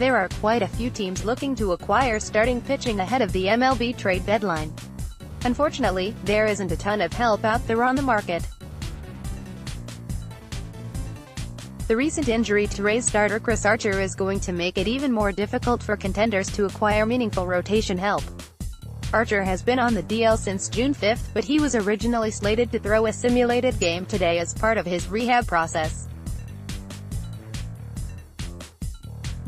There are quite a few teams looking to acquire starting pitching ahead of the MLB trade deadline. Unfortunately, there isn't a ton of help out there on the market. The recent injury to Rays starter Chris Archer is going to make it even more difficult for contenders to acquire meaningful rotation help. Archer has been on the DL since June 5, but he was originally slated to throw a simulated game today as part of his rehab process.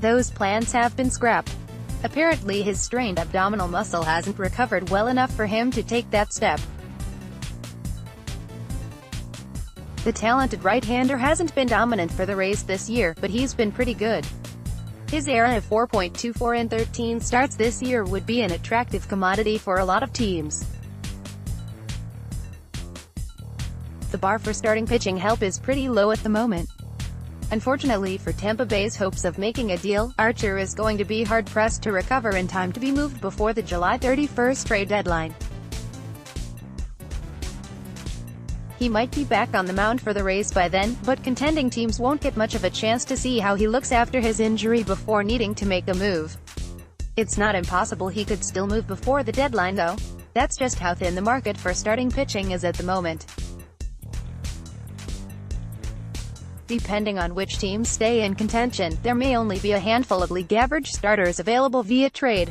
Those plans have been scrapped. Apparently his strained abdominal muscle hasn't recovered well enough for him to take that step. The talented right-hander hasn't been dominant for the Rays this year, but he's been pretty good. His ERA of 4.24 in 13 starts this year would be an attractive commodity for a lot of teams. The bar for starting pitching help is pretty low at the moment. Unfortunately for Tampa Bay's hopes of making a deal, Archer is going to be hard-pressed to recover in time to be moved before the July 31st trade deadline. He might be back on the mound for the Rays by then, but contending teams won't get much of a chance to see how he looks after his injury before needing to make a move. It's not impossible he could still move before the deadline though. That's just how thin the market for starting pitching is at the moment. Depending on which teams stay in contention, there may only be a handful of league-average starters available via trade.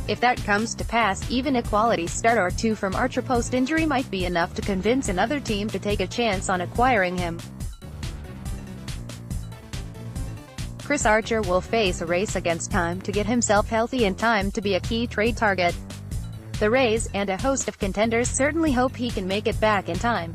If that comes to pass, even a quality start or two from Archer post-injury might be enough to convince another team to take a chance on acquiring him. Chris Archer will face a race against time to get himself healthy in time to be a key trade target. The Rays, and a host of contenders, certainly hope he can make it back in time.